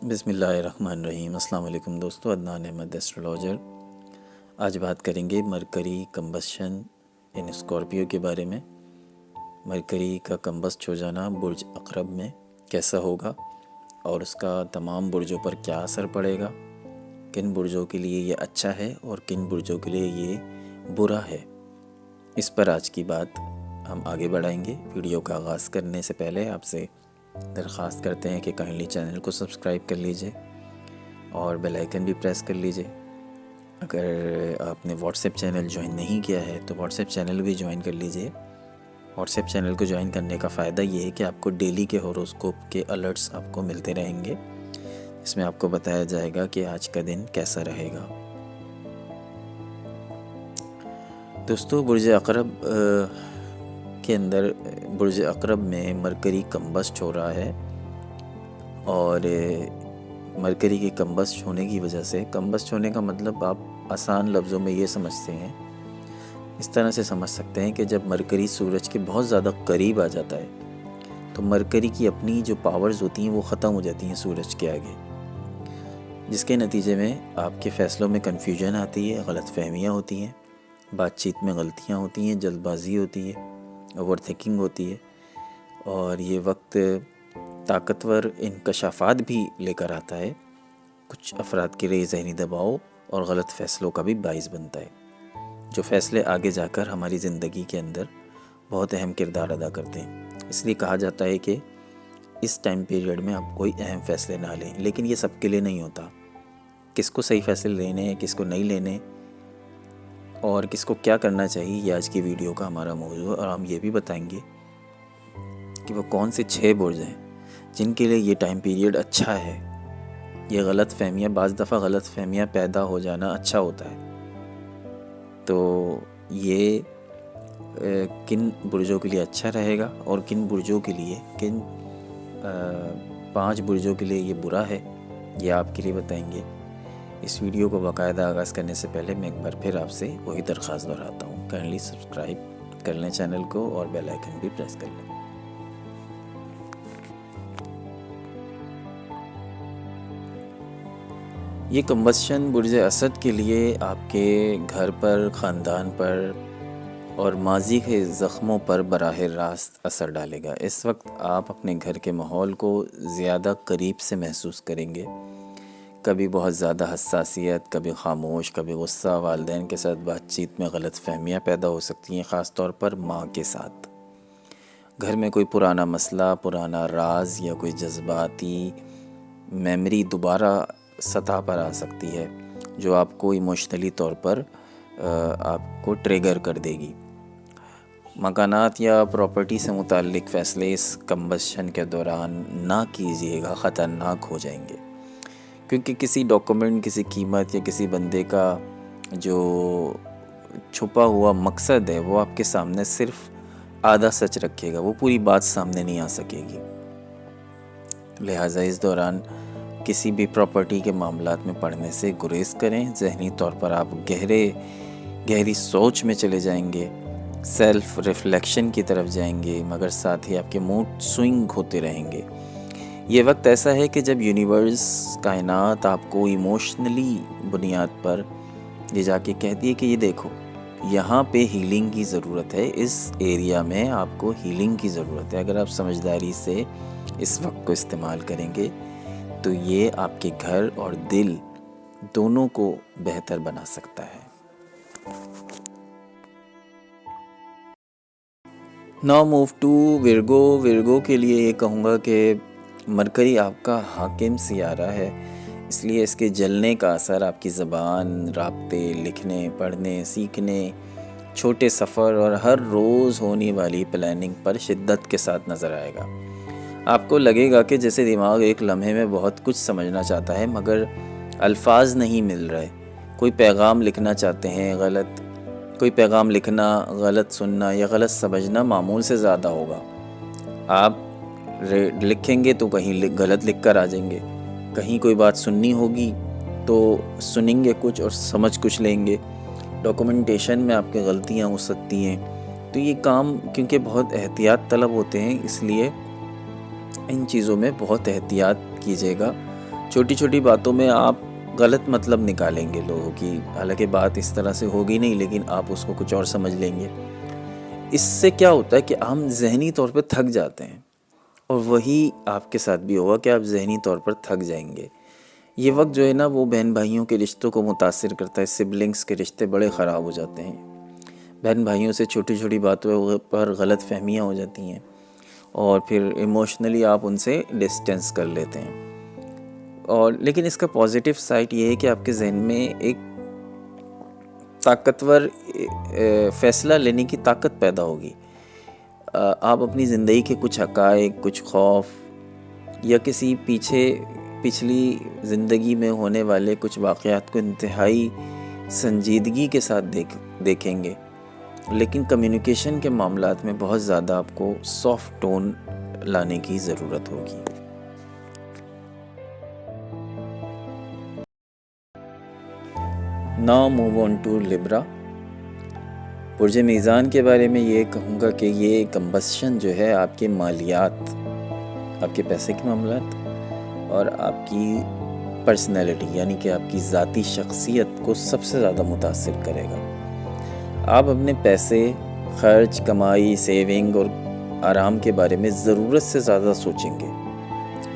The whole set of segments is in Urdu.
بسم اللہ الرحمن الرحیم۔ السلام علیکم دوستو، عدنان احمد ایسٹرولوجر۔ آج بات کریں گے مرکری کمبسشن ان اسکارپیو کے بارے میں۔ مرکری کا کمبسٹ ہو جانا برج عقرب میں کیسا ہوگا اور اس کا تمام برجوں پر کیا اثر پڑے گا، کن برجوں کے لیے یہ اچھا ہے اور کن برجوں کے لیے یہ برا ہے، اس پر آج کی بات ہم آگے بڑھائیں گے۔ ویڈیو کا آغاز کرنے سے پہلے آپ سے درخواست کرتے ہیں کہ کائنڈلی چینل کو سبسکرائب کر لیجئے اور بیل آئیکن بھی پریس کر لیجئے۔ اگر آپ نے واٹس ایپ چینل جوائن نہیں کیا ہے تو واٹس ایپ چینل بھی جوائن کر لیجئے۔ واٹس ایپ چینل کو جوائن کرنے کا فائدہ یہ ہے کہ آپ کو ڈیلی کے ہوروسکوپ کے الرٹس آپ کو ملتے رہیں گے، اس میں آپ کو بتایا جائے گا کہ آج کا دن کیسا رہے گا۔ دوستو، برج عقرب کے اندر برج عقرب میں مرکری کمبسٹ ہو رہا ہے، اور مرکری کے کمبسٹ ہونے کی وجہ سے، کمبسٹ ہونے کا مطلب آپ آسان لفظوں میں یہ سمجھتے ہیں، اس طرح سے سمجھ سکتے ہیں کہ جب مرکری سورج کے بہت زیادہ قریب آ جاتا ہے تو مرکری کی اپنی جو پاورز ہوتی ہیں وہ ختم ہو جاتی ہیں سورج کے آگے، جس کے نتیجے میں آپ کے فیصلوں میں کنفیوژن آتی ہے، غلط فہمیاں ہوتی ہیں، بات چیت میں غلطیاں ہوتی ہیں، جلد بازی ہوتی ہے، اوور تھنکنگ ہوتی ہے، اور یہ وقت طاقتور انکشافات بھی لے کر آتا ہے۔ کچھ افراد کے لیے ذہنی دباؤ اور غلط فیصلوں کا بھی باعث بنتا ہے، جو فیصلے آگے جا کر ہماری زندگی کے اندر بہت اہم کردار ادا کرتے ہیں۔ اس لیے کہا جاتا ہے کہ اس ٹائم پیریڈ میں آپ کوئی اہم فیصلے نہ لیں، لیکن یہ سب کے لیے نہیں ہوتا۔ کس کو صحیح فیصلے لینے ہیں، کس کو نہیں لینے، اور کس کو کیا کرنا چاہیے، یہ آج کی ویڈیو کا ہمارا موضوع ہے۔ اور ہم یہ بھی بتائیں گے کہ وہ کون سے 6 برج ہیں جن کے لیے یہ ٹائم پیریڈ اچھا ہے۔ یہ غلط فہمیاں، بعض دفعہ غلط فہمیاں پیدا ہو جانا اچھا ہوتا ہے، تو یہ کن برجوں کے لیے اچھا رہے گا اور کن برجوں کے لیے، کن 5 برجوں کے لیے یہ برا ہے، یہ آپ کے لیے بتائیں گے۔ اس ویڈیو کو باقاعدہ آغاز کرنے سے پہلے میں ایک بار پھر آپ سے وہی درخواست دہراتا ہوں، کائنڈلی سبسکرائب کر لیں چینل کو اور بیل آئیکن بھی پریس کر لیں۔ یہ کمبسشن برج اسد کے لیے آپ کے گھر پر، خاندان پر اور ماضی کے زخموں پر براہ راست اثر ڈالے گا۔ اس وقت آپ اپنے گھر کے ماحول کو زیادہ قریب سے محسوس کریں گے، کبھی بہت زیادہ حساسیت، کبھی خاموش، کبھی غصہ، والدین کے ساتھ بات چیت میں غلط فہمیاں پیدا ہو سکتی ہیں، خاص طور پر ماں کے ساتھ۔ گھر میں کوئی پرانا مسئلہ، پرانا راز یا کوئی جذباتی میموری دوبارہ سطح پر آ سکتی ہے، جو آپ کو ایموشنلی طور پر آپ کو ٹریگر کر دے گی۔ مکانات یا پراپرٹی سے متعلق فیصلے اس کمبسشن کے دوران نہ کیجیے گا، خطرناک ہو جائیں گے، کیونکہ کسی ڈاکومنٹ، کسی قیمت یا کسی بندے کا جو چھپا ہوا مقصد ہے وہ آپ کے سامنے صرف آدھا سچ رکھے گا، وہ پوری بات سامنے نہیں آ سکے گی۔ لہٰذا اس دوران کسی بھی پراپرٹی کے معاملات میں پڑھنے سے گریز کریں۔ ذہنی طور پر آپ گہری سوچ میں چلے جائیں گے، سیلف ریفلیکشن کی طرف جائیں گے، مگر ساتھ ہی آپ کے موڈ سوئنگ ہوتے رہیں گے۔ یہ وقت ایسا ہے کہ جب یونیورس، کائنات آپ کو ایموشنلی بنیاد پر یہ جا کے کہتی ہے کہ یہ دیکھو، یہاں پہ ہیلنگ کی ضرورت ہے، اس ایریا میں آپ کو ہیلنگ کی ضرورت ہے۔ اگر آپ سمجھداری سے اس وقت کو استعمال کریں گے تو یہ آپ کے گھر اور دل دونوں کو بہتر بنا سکتا ہے۔ Now move to Virgo. Virgo کے لیے یہ کہوں گا کہ مرکری آپ کا حاکم سیارہ ہے، اس لیے اس کے جلنے کا اثر آپ کی زبان، رابطے، لکھنے، پڑھنے، سیکھنے چھوٹے سفر اور ہر روز ہونے والی پلاننگ پر شدت کے ساتھ نظر آئے گا۔ آپ کو لگے گا کہ جیسے دماغ ایک لمحے میں بہت کچھ سمجھنا چاہتا ہے مگر الفاظ نہیں مل رہے۔ کوئی پیغام لکھنا چاہتے ہیں، کوئی پیغام لکھنا، غلط سننا یا غلط سمجھنا معمول سے زیادہ ہوگا۔ آپ لکھیں گے تو کہیں غلط لکھ کر آ جائیں گے، کہیں کوئی بات سننی ہوگی تو سنیں گے کچھ اور سمجھ کچھ لیں گے، ڈاکومنٹیشن میں آپ کی غلطیاں ہو سکتی ہیں۔ تو یہ کام کیونکہ بہت احتیاط طلب ہوتے ہیں، اس لیے ان چیزوں میں بہت احتیاط کیجیے گا۔ چھوٹی چھوٹی باتوں میں آپ غلط مطلب نکالیں گے لوگوں کی، حالانکہ بات اس طرح سے ہوگی نہیں لیکن آپ اس کو کچھ اور سمجھ لیں گے۔ اس سے کیا ہوتا ہے کہ ہم ذہنی طور پہ تھک جاتے ہیں، اور وہی آپ کے ساتھ بھی ہوگا کہ آپ ذہنی طور پر تھک جائیں گے۔ یہ وقت جو ہے نا وہ بہن بھائیوں کے رشتوں کو متاثر کرتا ہے، سبلنگز کے رشتے بڑے خراب ہو جاتے ہیں۔ بہن بھائیوں سے چھوٹی چھوٹی باتوں پر غلط فہمیاں ہو جاتی ہیں اور پھر ایموشنلی آپ ان سے ڈسٹینس کر لیتے ہیں۔ اور لیکن اس کا پازیٹیو سائڈ یہ ہے کہ آپ کے ذہن میں ایک طاقتور فیصلہ لینے کی طاقت پیدا ہوگی۔ آپ اپنی زندگی کے کچھ حقائق، کچھ خوف یا کسی پچھلی زندگی میں ہونے والے کچھ واقعات کو انتہائی سنجیدگی کے ساتھ دیکھیں گے، لیکن کمیونیکیشن کے معاملات میں بہت زیادہ آپ کو سافٹ ٹون لانے کی ضرورت ہوگی۔ Now move on to Libra. برج میزان کے بارے میں یہ کہوں گا کہ یہ کمبسشن جو ہے آپ کے مالیات، آپ کے پیسے کے معاملات اور آپ کی پرسنالٹی یعنی کہ آپ کی ذاتی شخصیت کو سب سے زیادہ متاثر کرے گا۔ آپ اپنے پیسے، خرچ، کمائی، سیونگ اور آرام کے بارے میں ضرورت سے زیادہ سوچیں گے،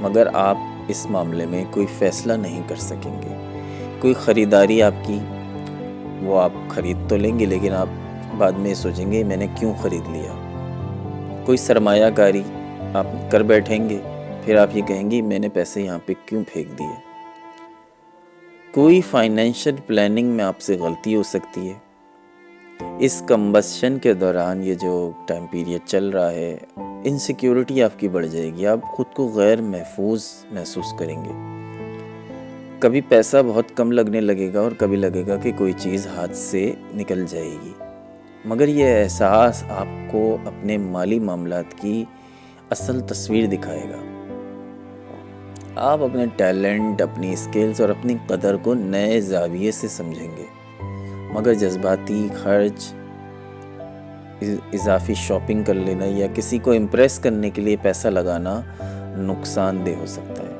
مگر آپ اس معاملے میں کوئی فیصلہ نہیں کر سکیں گے۔ کوئی خریداری آپ کی، وہ آپ خرید تو لیں گے لیکن آپ بعد میں سوچیں گے میں نے کیوں خرید لیا۔ کوئی سرمایہ کاری آپ کر بیٹھیں گے، پھر آپ یہ کہیں گے میں نے پیسے یہاں پہ کیوں پھینک دیے۔ کوئی فائنینشیل پلاننگ میں آپ سے غلطی ہو سکتی ہے۔ اس کمبسشن کے دوران یہ جو ٹائم پیریڈ چل رہا ہے، انسیکیورٹی آپ کی بڑھ جائے گی، آپ خود کو غیر محفوظ محسوس کریں گے۔ کبھی پیسہ بہت کم لگنے لگے گا اور کبھی لگے گا کہ کوئی چیز ہاتھ سے نکل جائے گی، مگر یہ احساس آپ کو اپنے مالی معاملات کی اصل تصویر دکھائے گا۔ آپ اپنے ٹیلنٹ، اپنی اسکلز اور اپنی قدر کو نئے زاویے سے سمجھیں گے، مگر جذباتی خرچ، اضافی شاپنگ کر لینا یا کسی کو امپریس کرنے کے لیے پیسہ لگانا نقصان دہ ہو سکتا ہے۔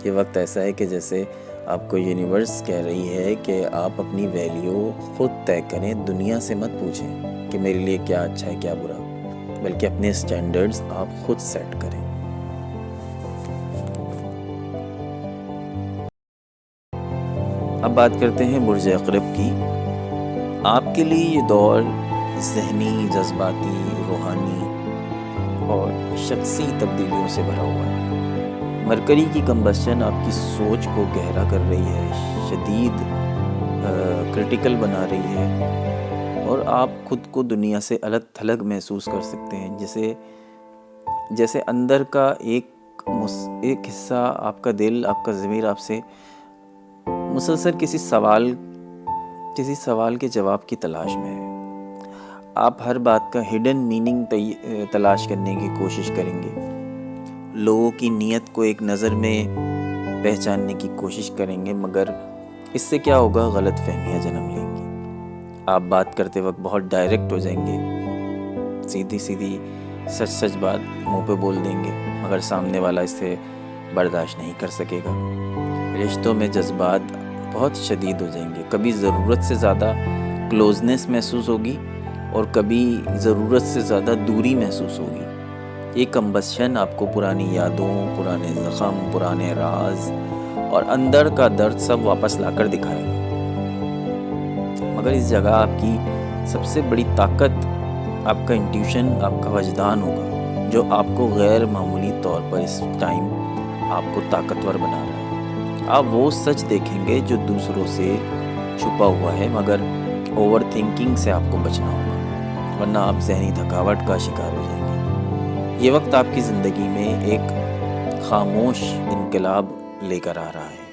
یہ وقت ایسا ہے کہ جیسے آپ کو یونیورس کہہ رہی ہے کہ آپ اپنی ویلیو خود طے کریں، دنیا سے مت پوچھیں کہ میرے لیے کیا اچھا ہے کیا برا، بلکہ اپنے سٹینڈرڈز آپ خود سیٹ کریں۔ اب بات کرتے ہیں برج عقرب کی۔ آپ کے لیے یہ دور ذہنی، جذباتی، روحانی اور شخصی تبدیلیوں سے بھرا ہوا ہے۔ مرکری کی کمبسشن آپ کی سوچ کو گہرا کر رہی ہے، شدید کرٹیکل بنا رہی ہے، اور آپ خود کو دنیا سے الگ تھلگ محسوس کر سکتے ہیں، جیسے اندر کا ایک حصہ، آپ کا دل، آپ کا ضمیر آپ سے مسلسل کسی سوال کے جواب کی تلاش میں ہے۔ آپ ہر بات کا ہڈن میننگ تلاش کرنے کی کوشش کریں گے، لوگوں کی نیت کو ایک نظر میں پہچاننے کی کوشش کریں گے، مگر اس سے کیا ہوگا، غلط فہمیاں جنم لیں گی۔ آپ بات کرتے وقت بہت ڈائریکٹ ہو جائیں گے، سیدھی سچ بات منہ پہ بول دیں گے، مگر سامنے والا اس سے برداشت نہیں کر سکے گا۔ رشتوں میں جذبات بہت شدید ہو جائیں گے، کبھی ضرورت سے زیادہ کلوزنس محسوس ہوگی اور کبھی ضرورت سے زیادہ دوری محسوس ہوگی۔ یہ کمبسشن آپ کو پرانی یادوں، پرانے زخم، پرانے راز اور اندر کا درد سب واپس لا کر دکھائے گا، مگر اس جگہ آپ کی سب سے بڑی طاقت آپ کا انٹیوشن، آپ کا وجدان ہوگا، جو آپ کو غیر معمولی طور پر اس ٹائم آپ کو طاقتور بنا رہا ہے۔ آپ وہ سچ دیکھیں گے جو دوسروں سے چھپا ہوا ہے، مگر اوور تھنکنگ سے آپ کو بچنا ہوگا۔ ورنہ آپ ذہنی تھکاوٹ کا شکار ہو جائیں گے۔ یہ وقت آپ کی زندگی میں ایک خاموش انقلاب لے کر آ رہا ہے۔